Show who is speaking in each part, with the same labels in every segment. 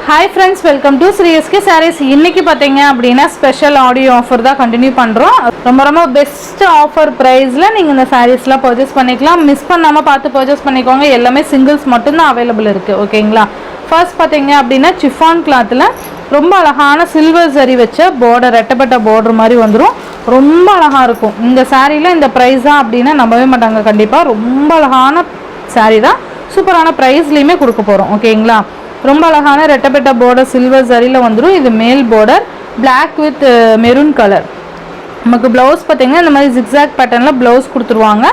Speaker 1: Hi friends, welcome to Sri SK Sarees. இன்னைக்கு பாத்தீங்க அப்படினா ஸ்பெஷல் ஆடியோ ஆஃபர் தான் கண்டினியூ பண்றோம். ரொம்ப பெஸ்ட் ஆஃபர் பிரைஸ்ல நீங்க இந்த சாரீஸ்லாம் பர்ச்சேஸ் பண்ணிக்கலாம். மிஸ் பண்ணாம பார்த்து பர்ச்சேஸ் பண்ணிக்கோங்க. எல்லாமே சிங்கிள்ஸ் மட்டும் தான் அவேலபிள் இருக்கு. ஓகேங்களா? ஃபர்ஸ்ட் பாத்தீங்க அப்படினா chiffon clothல ரொம்ப அழகான சில்வர் ஜரி வச்ச border ரெட்டப்பட்ட border மாதிரி வந்துரும். ரொம்ப அழகா இருக்கும். இந்த சாரீல இந்த பிரைஸ் தான் அப்படினா நம்பவே மாட்டாங்க கண்டிப்பா. ரொம்ப அழகான சாரீ தான். சூப்பரான பிரைஸ்லயுமே கொடுக்க போறோம். ஓகேங்களா? ரொம்ப அழகான ரெட்டப்பட்ட border சில்வர் ஜரியில வந்துரும். இது மேல் border black with maroon color. நமக்கு ப்ளவுஸ் பாத்தீங்கன்னா இந்த மாதிரி zigzag patternல ப்ளவுஸ் கொடுத்துருவாங்க.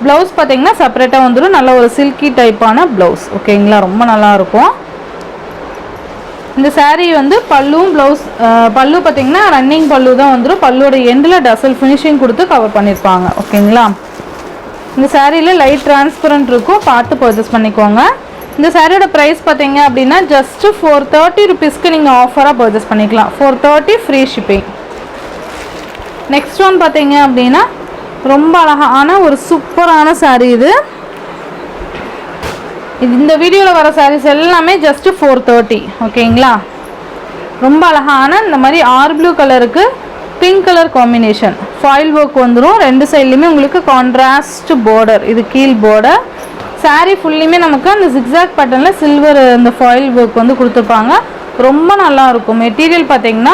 Speaker 1: ப்ளவுஸ் பாத்தீங்கன்னா செப்பரேட்டா வந்துரும். நல்ல ஒரு சில்கி டைப்பான ப்ளவுஸ். ஓகேங்களா? ரொம்ப நல்லா இருக்கும். இந்த saree வந்து பல்லுவும் ப்ளவுஸ் பல்லு பாத்தீங்கன்னா ரன்னிங் பல்லு தான் வந்துரும். பல்லுவோட எண்ட்ல டசல் ஃபினிஷிங் கொடுத்து கவர் பண்ணிருப்பாங்க. ஓகேங்களா? இந்த சாரீல லைட் டிரான்ஸ்பரண்ட் இருக்கும். பார்த்து பர்ச்சேஸ் பண்ணிக்கோங்க. இந்த சாரியோட பிரைஸ் பாத்தீங்க அப்படினா just 430 ரூபீஸ்க்கு நீங்க ஆஃபரா பர்ச்சேஸ் பண்ணிக்கலாம். 430 ஃப்ரீ ஷிப்பிங். நெக்ஸ்ட் ஒன் பாத்தீங்க அப்படினா ரொம்ப அழகான ஒரு சூப்பரான சாரி இது. இந்த வீடியோல வர சாரீஸ் எல்லாமே just 430. ஓகேங்களா? ரொம்ப அழகான இந்த மாதிரி ஆர் ப்ளூ கலருக்கு pink colour combination foil work வந்துரும். ரெண்டு சைடுலயுமே உங்களுக்கு கான்ட்ராஸ்ட் border. இது கீழ் border. சாரி ஃபுல்லுமே நமக்கு அந்த zigzag பேட்டர்ன்ல சில்வர் அந்த ஃபாயில் ஒர்க் வந்து கொடுத்துருப்பாங்க. ரொம்ப நல்லா இருக்கும். மெட்டீரியல் பார்த்தீங்கன்னா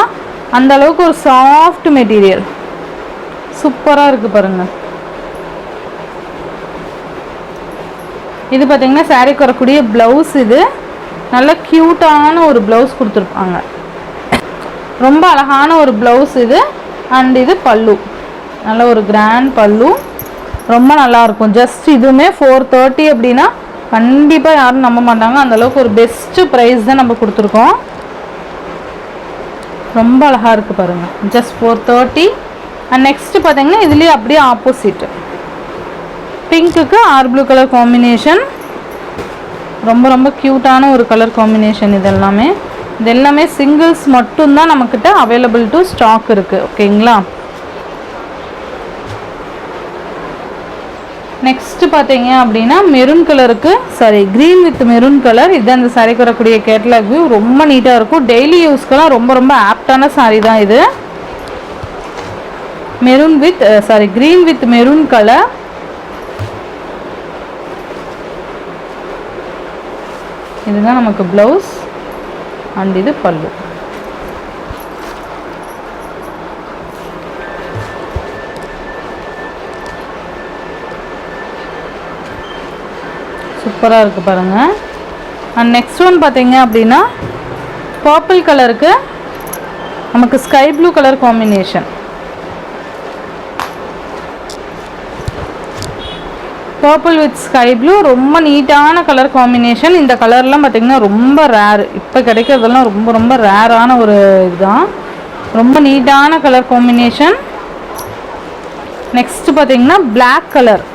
Speaker 1: அந்த அளவுக்கு ஒரு சாஃப்ட் மெட்டீரியல். சூப்பராக இருக்குது பாருங்க. இது பார்த்தீங்கன்னா சாரிக்கு வரக்கூடிய ப்ளவுஸ். இது நல்ல க்யூட்டான ஒரு ப்ளவுஸ் கொடுத்துருப்பாங்க. ரொம்ப அழகான ஒரு ப்ளவுஸ் இது. அண்ட் இது பல்லு. நல்ல ஒரு கிராண்ட் பல்லு. ரொம்ப நல்லா இருக்கும். ஜஸ்ட் இதுவுமே 430 அப்படின்னா கண்டிப்பாக யாரும் நம்ப மாட்டாங்க. அந்த அளவுக்கு ஒரு பெஸ்ட் ப்ரைஸ் தான் நம்ம கொடுத்துருக்கோம். ரொம்ப அழகாக இருக்குது பாருங்கள். ஜஸ்ட் 430. அண்ட் நெக்ஸ்ட்டு பார்த்தீங்கன்னா இதுலேயே அப்படியே ஆப்போசிட் பிங்க்குக்கு ஆர் ப்ளூ கலர் காம்பினேஷன். ரொம்ப க்யூட்டான ஒரு கலர் காம்பினேஷன். இது எல்லாமே சிங்கிள்ஸ் மட்டும்தான் நம்மக்கிட்ட அவைலபிள் டு ஸ்டாக் இருக்குது. ஓகேங்களா? நெக்ஸ்ட் பார்த்தீங்க அப்படின்னா மெரூன் கலருக்கு க்ரீன் வித் மெரூன் கலர். இதுதான் இந்த சாரிக்கு வரக்கூடிய கேட்டலாக் வியூ. ரொம்ப நீட்டாக இருக்கும். டெய்லி யூஸ்க்கெல்லாம் ரொம்ப ஆப்டான சாரி தான் இது. Green with maroon colour. இதுதான் நமக்கு ப்ளவுஸ். அண்ட் இது பல்லு. சூப்பராக இருக்குது பாருங்கள். அண்ட் நெக்ஸ்ட் ஒன் பார்த்தீங்க அப்படின்னா பர்பிள் கலருக்கு நமக்கு sky blue colour combination. Purple with sky blue. ரொம்ப நீட்டான கலர் காம்பினேஷன். இந்த கலர்லாம் பார்த்தீங்கன்னா ரொம்ப ரேர். இப்போ கிடைக்கிறதெல்லாம் ரொம்ப ரேரான ஒரு இதுதான். ரொம்ப நீட்டான கலர் காம்பினேஷன். நெக்ஸ்ட் பார்த்தீங்கன்னா பிளாக் கலர்.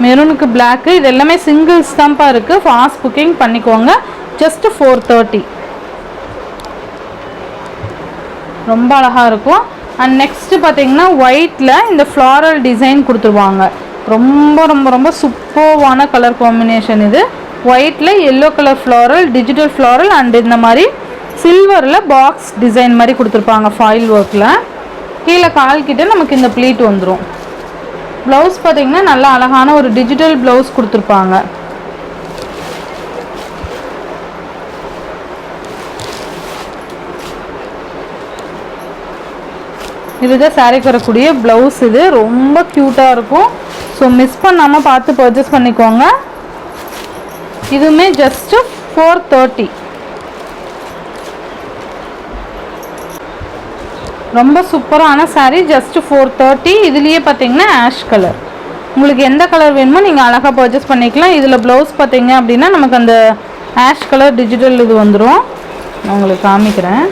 Speaker 1: மெரூனுக்கு பிளாக்கு. இது எல்லாமே சிங்கிள்ஸ் தான்ப்பா இருக்குது. ஃபாஸ்ட் புக்கிங் பண்ணிக்கோங்க. ஜஸ்ட் 430. ரொம்ப அழகாக இருக்கும். அண்ட் நெக்ஸ்ட்டு பார்த்தீங்கன்னா ஒயிட்டில் இந்த ஃப்ளாரல் டிசைன் கொடுத்துருவாங்க. ரொம்ப சூப்பர்வான கலர் காம்பினேஷன் இது. ஒயிட்டில் yellow colour floral, digital floral and இந்த மாதிரி சில்வரில் பாக்ஸ் டிசைன் மாதிரி கொடுத்துருப்பாங்க ஃபாயில் ஒர்க்கில். கீழே கால்கிட்ட நமக்கு இந்த ப்ளீட் வந்துடும். ப்ளவுஸ் பார்த்தீங்கன்னா நல்லா அழகான ஒரு டிஜிட்டல் ப்ளவுஸ் கொடுத்துருப்பாங்க. இதுதான் சாரிக்கு வரக்கூடிய ப்ளவுஸ். இது ரொம்ப க்யூட்டாக இருக்கும். ஸோ மிஸ் பண்ணாமல் பார்த்து பர்ச்சேஸ் பண்ணிக்கோங்க. இதுவுமே ஜஸ்ட்டு 430. ரொம்ப சூப்பரான சாரீ. ஜஸ்ட் 430. இதுலேயே பார்த்தீங்கன்னா ஆஷ் கலர். உங்களுக்கு எந்த கலர் வேணுமோ நீங்கள் அழகாக பர்ச்சேஸ் பண்ணிக்கலாம். இதில் ப்ளவுஸ் பார்த்தீங்க அப்படின்னா நமக்கு அந்த ஆஷ் கலர் டிஜிட்டல் இது வந்துடும். நான் உங்களுக்கு காமிக்கிறேன்.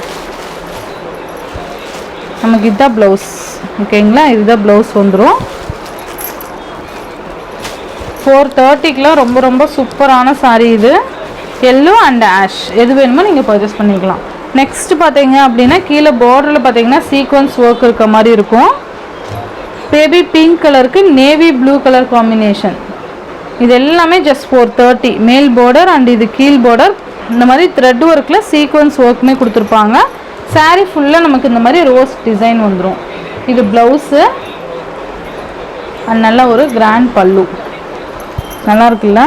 Speaker 1: நமக்கு இதுதான் ப்ளவுஸ். ஓகேங்களா? இதுதான் ப்ளவுஸ் வந்துடும். 430க்குலாம் ரொம்ப சூப்பரான சாரீ இது. எல்லோ அண்ட் ஆஷ் எது வேணுமோ நீங்கள் பர்ச்சேஸ் பண்ணிக்கலாம். நெக்ஸ்ட் பார்த்தீங்க அப்படின்னா கீழே பார்டரில் பார்த்தீங்கன்னா சீக்வன்ஸ் ஒர்க் இருக்க மாதிரி இருக்கும். பேபி பிங்க் கலருக்கு நேவி ப்ளூ கலர் காம்பினேஷன். இது எல்லாமே ஜஸ்ட் 430. மேல் பார்டர் அண்ட் இது கீழ் பார்டர் இந்த மாதிரி த்ரெட் ஒர்க்கில் சீக்வன்ஸ் ஒர்க்குமே கொடுத்துருப்பாங்க. saree ஃபுல்லாக நமக்கு இந்த மாதிரி ரோஸ் டிசைன் வந்துடும். இது ப்ளவுஸு நல்ல ஒரு கிராண்ட் பல்லு. நல்லா இருக்குல்ல?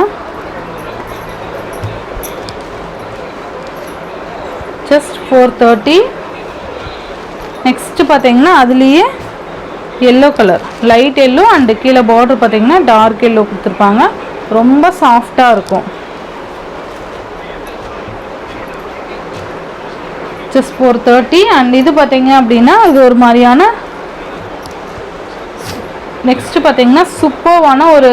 Speaker 1: ஜஸ்ட் 430. நெக்ஸ்ட்டு பார்த்தீங்கன்னா அதுலேயே yellow colour, light yellow and கீழே பார்டர் பார்த்தீங்கன்னா டார்க் எல்லோ கொடுத்துருப்பாங்க. ரொம்ப சாஃப்டாக இருக்கும். ஜஸ்ட் 430. அண்ட் இது பார்த்தீங்க அப்படின்னா இது ஒரு மாதிரியான நெக்ஸ்ட்டு பார்த்தீங்கன்னா சூப்பர்வான ஒரு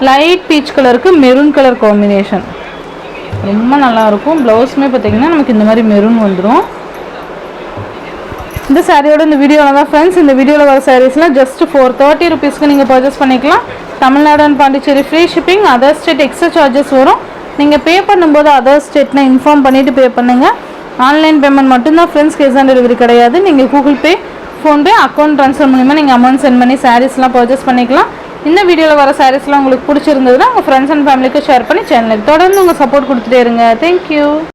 Speaker 1: லைட் பீச் கலருக்கு மெரூன் கலர் காம்பினேஷன். ரொம்ப நல்லாயிருக்கும். ப்ளவுஸுமே பார்த்தீங்கன்னா நமக்கு இந்த மாதிரி மெரூன் வந்துடும். இந்த சாரியோட இந்த வீடியோவில் தான் ஃப்ரெண்ட்ஸ், இந்த வீடியோவில் வர சாரீஸ்லாம் ஜஸ்ட் 430 ருபீஸ்க்கு நீங்கள் பர்ச்சேஸ் பண்ணிக்கலாம். Tamil Nadu and Pondicherry free shipping. Other state extra charges வரும். நீங்கள் பே பண்ணும்போது அதர் ஸ்டேட்னா இன்ஃபார்ம் பண்ணிவிட்டு பே பண்ணுங்கள். ஆன்லைன் பேமெண்ட் மட்டும்தான் ஃப்ரெண்ட்ஸ், கேஷ் ஆன் டெலிவரி கிடையாது. நீங்கள் Google Pay, PhonePe, account transfer மூலிமா நீங்கள் அமௌண்ட் சென்ட் பண்ணி சாரீஸ்லாம் பர்ச்சேஸ் பண்ணிக்கலாம். இந்த வீடியோவில் வர சாரீஸ்லாம் உங்களுக்கு பிடிச்சிருந்ததுன்னா உங்கள் ஃப்ரெண்ட்ஸ் அண்ட் ஃபேமிலிக்கு ஷேர் பண்ணி சேனலுக்கு தொடர்ந்து உங்கள் சப்போர்ட் கொடுத்துட்டே இருங்க. தேங்க்யூ.